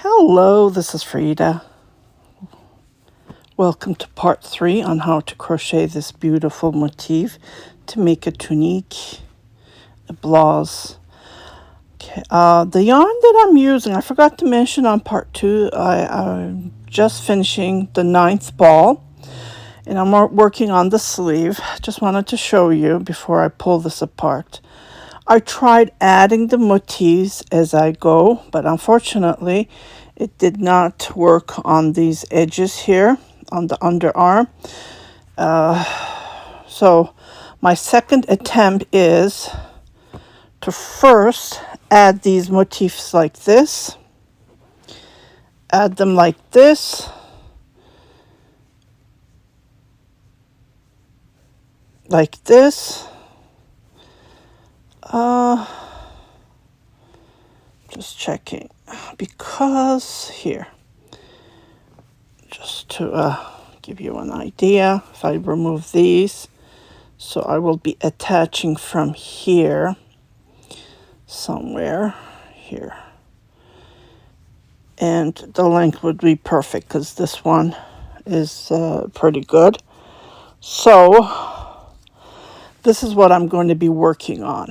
Hello, this is Frida. Welcome to part 3 on how to crochet this beautiful motif to make a tunique, a blouse. Okay, the yarn that I'm using, I forgot to mention on part 2, I'm just finishing the 9th ball and I'm working on the sleeve. Just wanted to show you before I pull this apart. I tried adding the motifs as I go, but unfortunately it did not work on these edges here on the underarm. So my second attempt is to first add these motifs like this, add them like this, like this. Just checking because here, just to give you an idea, if I remove these, so I will be attaching from here, somewhere here, and the length would be perfect because this one is pretty good. So this is what I'm going to be working on.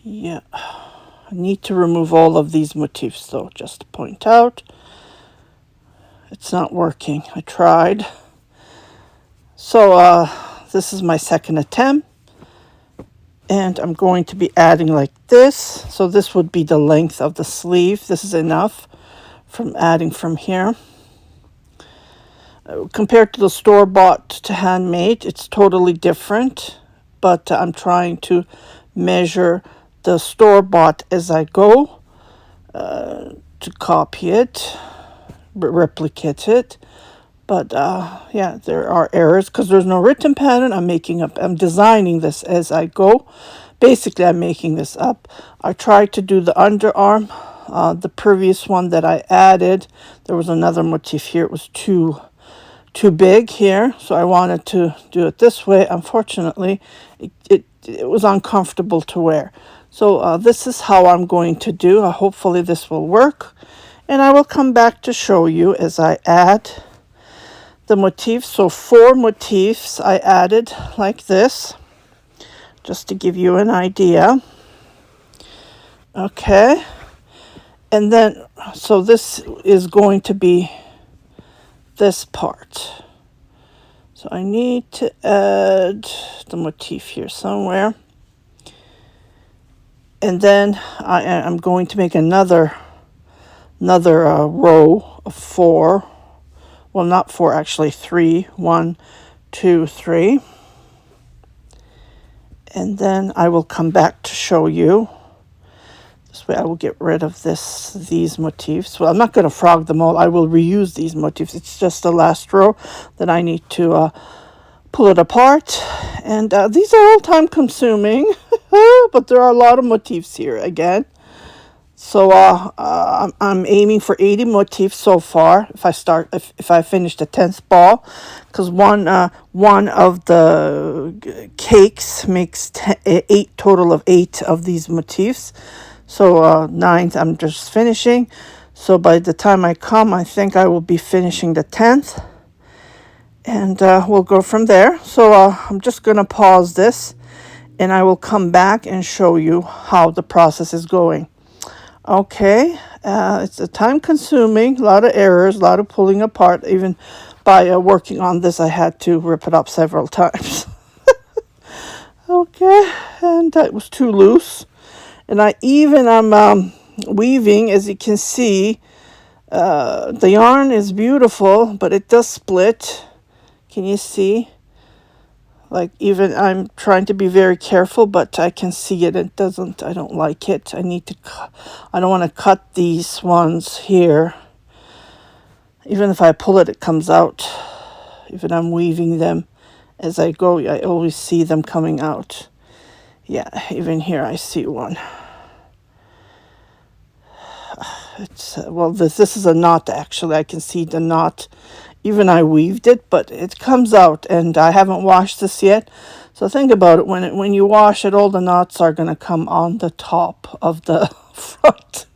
Yeah, I need to remove all of these motifs though, just to point out. It's not working. I tried. So this is my second attempt. And I'm going to be adding like this. So this would be the length of the sleeve. This is enough from adding from here. Compared to the store-bought to handmade, it's totally different. But I'm trying to measure the store-bought as I go to copy it, replicate it. But yeah, there are errors because there's no written pattern. I'm designing this as I go. Basically, I'm making this up. I tried to do the underarm. The previous one that I added, there was another motif here. It was too big here, so I wanted to do it this way. Unfortunately, it was uncomfortable to wear. So this is how I'm going to do. Hopefully this will work. And I will come back to show you as I add the motifs. So 4 motifs I added like this, just to give you an idea. Okay. And then, so this is going to be this part. So I need to add the motif here somewhere. And then I'm going to make another row of 4. Well, not 4, actually 3. 1, 2, 3. And then I will come back to show you. This way I will get rid of these motifs. Well, I'm not going to frog them all. I will reuse these motifs. It's just the last row that I need to pull it apart. And these are all time consuming, but there are a lot of motifs here again. So I'm aiming for 80 motifs so far. If I finish the 10th ball, because one of the cakes makes 8 total of 8 of these motifs. So 9th I'm just finishing. So by the time I come, I think I will be finishing the 10th. And we'll go from there. So I'm just going to pause this. And I will come back and show you how the process is going. Okay. It's a time consuming. A lot of errors. A lot of pulling apart. Even by working on this, I had to rip it up several times. Okay. And it was too loose. And I'm weaving, as you can see, the yarn is beautiful, but it does split. Can you see? Like, even I'm trying to be very careful, but I can see it. I don't like it. I don't want to cut these ones here. Even if I pull it, it comes out. Even I'm weaving them as I go, I always see them coming out. Yeah, even here I see one. Well, this is a knot, actually. I can see the knot. Even I weaved it, but it comes out, and I haven't washed this yet. So think about it. When you wash it, all the knots are going to come on the top of the front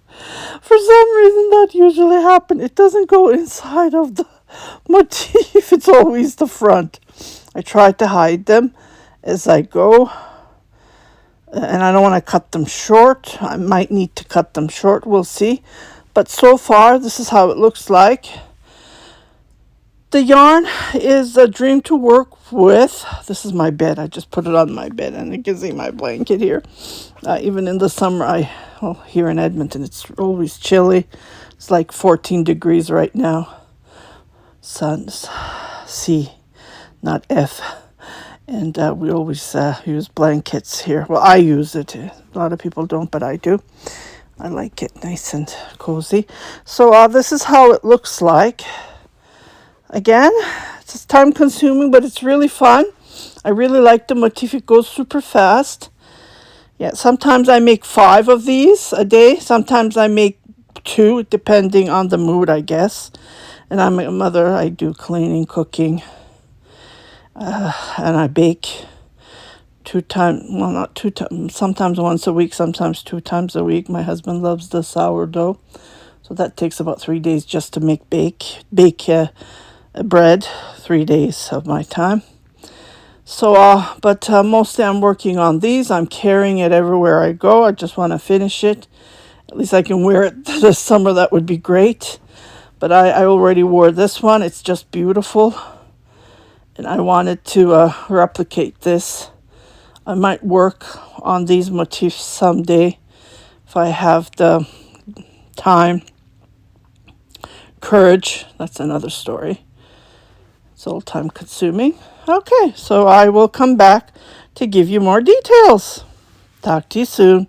for some reason that usually happens. It doesn't go inside of the motif. It's always the front. I try to hide them as I go. And I don't want to cut them short. I might need to cut them short. We'll see. But so far, this is how it looks like. The yarn is a dream to work with. This is my bed. I just put it on my bed, and you can see my blanket here. Even in the summer, here in Edmonton, it's always chilly. It's like 14 degrees right now. Sun's C, not F. And we always use blankets here. Well, I use it. A lot of people don't, but I do. I like it nice and cozy. So this is how it looks like. Again, it's time consuming, but it's really fun. I really like the motif. It goes super fast. Yeah, sometimes I make 5 of these a day. Sometimes I make 2, depending on the mood, I guess. And I'm a mother. I do cleaning, cooking, and I bake 2 times. Well, not 2 times. Sometimes once a week, sometimes 2 times a week. My husband loves the sourdough, so that takes about 3 days just to make bake bread. 3 days of my time. So, but mostly I'm working on these. I'm carrying it everywhere I go. I just want to finish it. At least I can wear it this summer. That would be great. But I already wore this one. It's just beautiful. And I wanted to replicate this. I might work on these motifs someday if I have the time. Courage. That's another story. It's all time consuming. Okay, so I will come back to give you more details. Talk to you soon.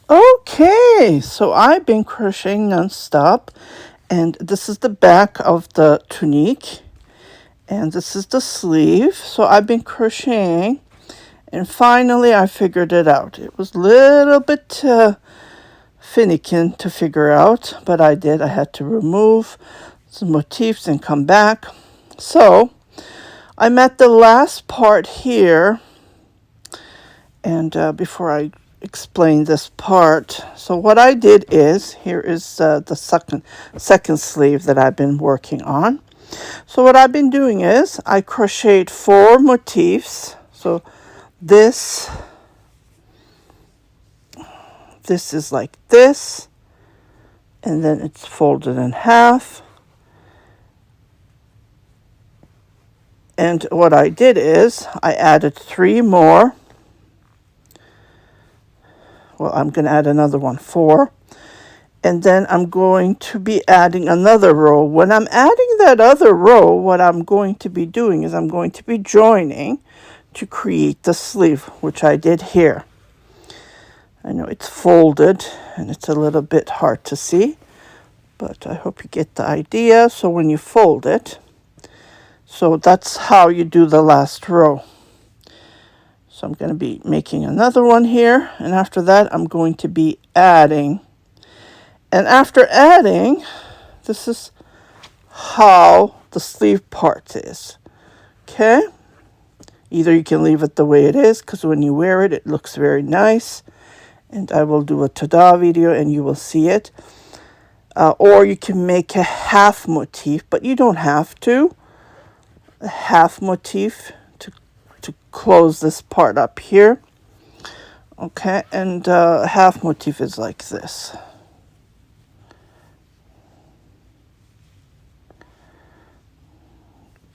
Okay, so I've been crocheting nonstop, and this is the back of the tunique, and this is the sleeve. So I've been crocheting, and finally I figured it out. It was a little bit finicky to figure out, but I did. I had to remove some motifs and come back. So I'm at the last part here, and before I explain this part, so what I did is, here is the second sleeve that I've been working on. So what I've been doing is I crocheted 4 motifs. So this is like this, and then it's folded in half. And what I did is I added 3 more. Well, I'm going to add another one, 4. And then I'm going to be adding another row. When I'm adding that other row, what I'm going to be doing is I'm going to be joining to create the sleeve, which I did here. I know it's folded and it's a little bit hard to see, but I hope you get the idea. So when you fold it, so that's how you do the last row. So I'm going to be making another one here, and after that I'm going to be adding. And after adding, this is how the sleeve part is. Okay? Either you can leave it the way it is, because when you wear it, it looks very nice. And I will do a ta-da video and you will see it. Or you can make a half motif, but you don't have to. A half motif to close this part up here. Okay, and half motif is like this.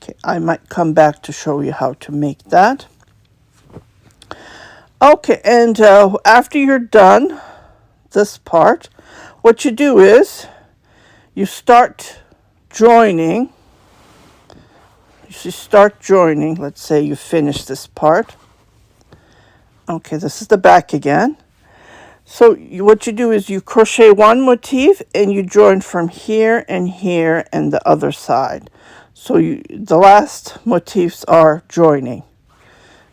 Okay, I might come back to show you how to make that. Okay, and after you're done this part, what you do is you start joining. You start joining. Let's say you finish this part. Okay, this is the back again. So what you do is you crochet 1 motif and you join from here and the other side. So the last motifs are joining.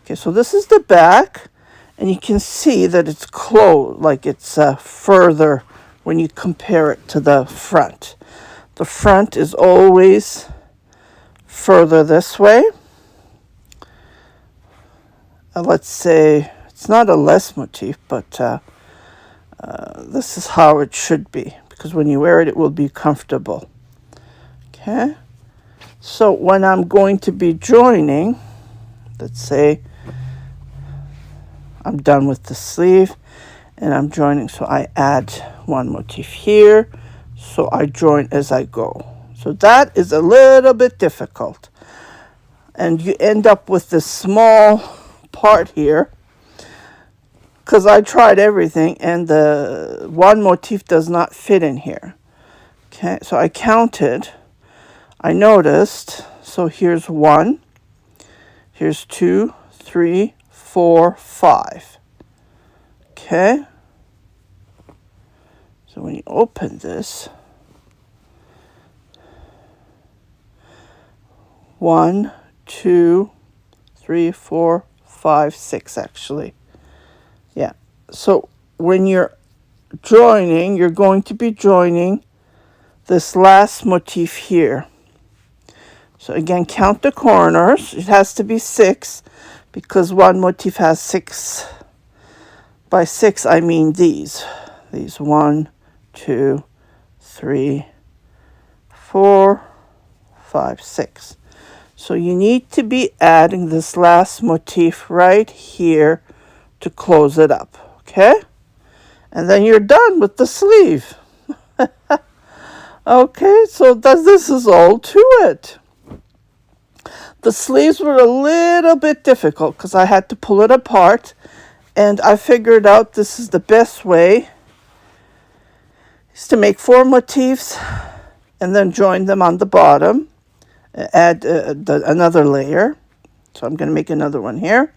Okay, so this is the back, and you can see that it's closed, like it's further when you compare it to the front. The front is always further this way. Let's say it's not a less motif, but This is how it should be, because when you wear it, it will be comfortable. Okay, so when I'm going to be joining, let's say I'm done with the sleeve and I'm joining, so I add one motif here, so I join as I go. So that is a little bit difficult, and you end up with this small part here, because I tried everything and the one motif does not fit in here. Okay, so I counted, I noticed, so here's 1, here's 2, 3, 4, 5. Okay, so when you open this, 1, 2, 3, 4, 5, 6 actually. Yeah, so when you're joining, you're going to be joining this last motif here. So again, count the corners. It has to be 6 because one motif has 6. By 6, I mean these. These 1, 2, 3, 4, 5, 6. So you need to be adding this last motif right here to close it up, okay? And then you're done with the sleeve. Okay, so this is all to it. The sleeves were a little bit difficult because I had to pull it apart, and I figured out this is the best way is to make 4 motifs and then join them on the bottom, add another layer. So I'm going to make another one here.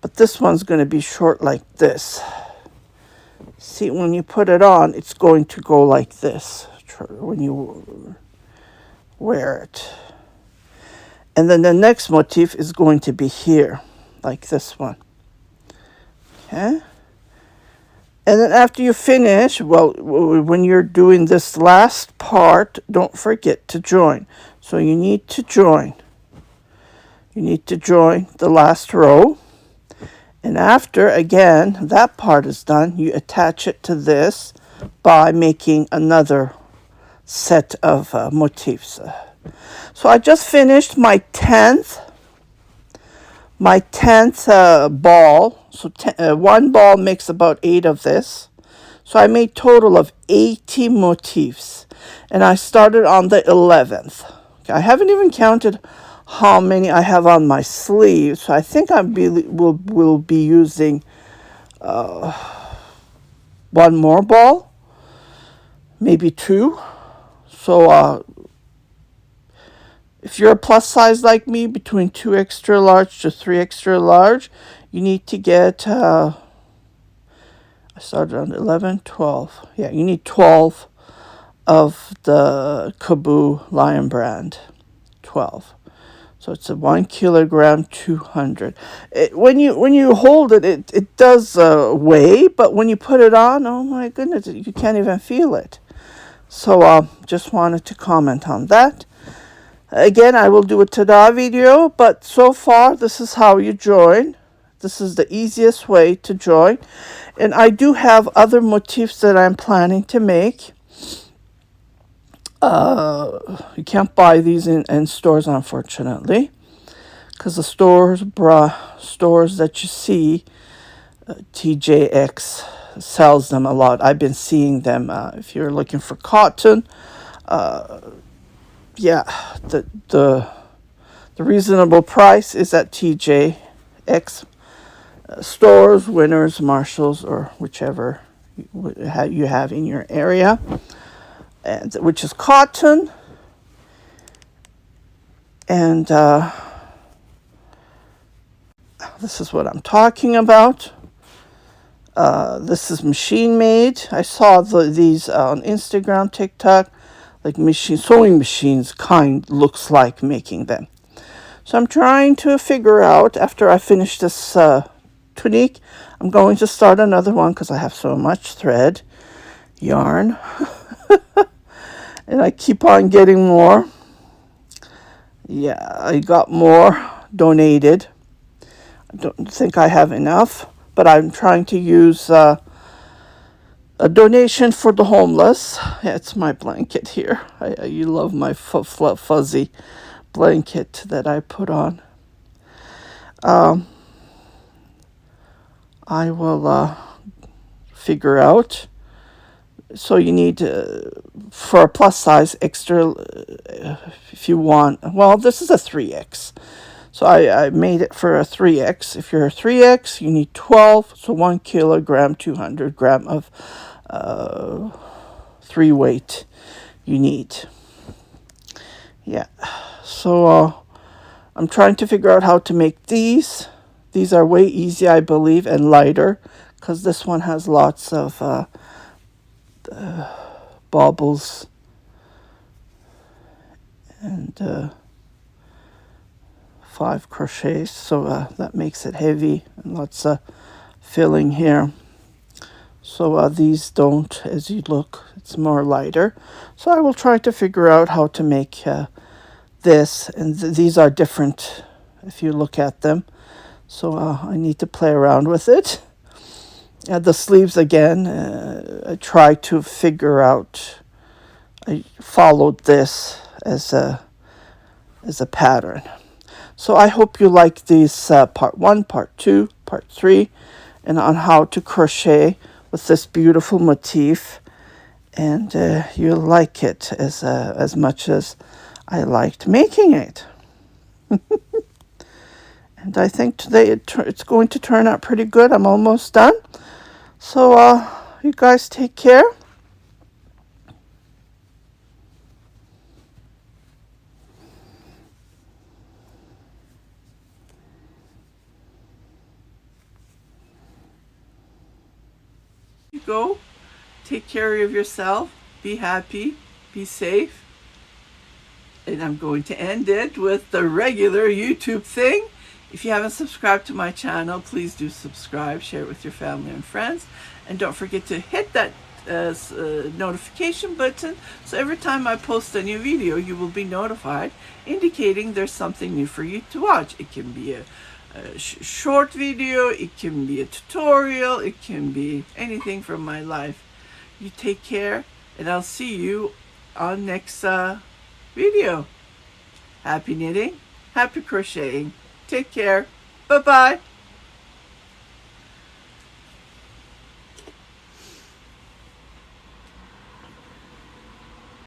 But this one's going to be short like this. See, when you put it on, it's going to go like this when you wear it. And then the next motif is going to be here, like this one. Okay? And then after you finish, well, when you're doing this last part, don't forget to join. So you need to join. You need to join the last row. And after, again, that part is done, you attach it to this by making another set of motifs. So I just finished my 10th ball. So one ball makes about 8 of this. So I made total of 80 motifs. And I started on the 11th. Okay, I haven't even counted how many I have on my sleeve. So I think I will be using one more ball, maybe 2. So if you're a plus size like me, between 2 extra large to 3 extra large, you need to get, I started on 11, 12. Yeah, you need 12 of the Kaboo Lion brand. 12. So it's a 1 kilogram, 200. When you hold it, it does weigh, but when you put it on, oh my goodness, you can't even feel it. So just wanted to comment on that. Again, I will do a ta-da video, but so far this is how you join. This is the easiest way to join. And I do have other motifs that I'm planning to make. You can't buy these in stores, unfortunately, because the stores that you see, TJX sells them a lot. I've been seeing them. If you're looking for cotton, yeah, the reasonable price is at TJX stores, Winners, Marshalls, or whichever you have in your area. And which is cotton, and this is what I'm talking about. This is machine made. I saw these on Instagram, TikTok, like sewing machines looks like making them. So I'm trying to figure out, after I finish this tunique, I'm going to start another one because I have so much thread, yarn. And I keep on getting more. Yeah, I got more donated. I don't think I have enough, but I'm trying to use a donation for the homeless. Yeah, it's my blanket here. You love my fuzzy blanket that I put on. I will figure out. So you need, for a plus size, extra, if you want. Well, this is a 3X. So I made it for a 3X. If you're a 3X, you need 12. So 1 kilogram, 200 gram of 3 weight you need. Yeah. So I'm trying to figure out how to make these. These are way easy, I believe, and lighter, because this one has lots of baubles and 5 crochets, so that makes it heavy, and lots of filling here. So these don't, as you look, it's more lighter. So I will try to figure out how to make this, and these are different if you look at them. So I need to play around with it. The sleeves again, I try to figure out. I followed this as a pattern. So I hope you like these part 1, part 2, part 3, and on how to crochet with this beautiful motif. And you'll like it as much as I liked making it. And I think today it's going to turn out pretty good. I'm almost done. So you guys take care. You go. Take care of yourself. Be happy. Be safe. And I'm going to end it with the regular YouTube thing. If you haven't subscribed to my channel, please do subscribe, share it with your family and friends, and don't forget to hit that notification button, so every time I post a new video you will be notified, indicating there's something new for you to watch. It can be a short video, it can be a tutorial, it can be anything from my life. You take care, and I'll see you on next video. Happy knitting, happy crocheting. Take care. Bye-bye.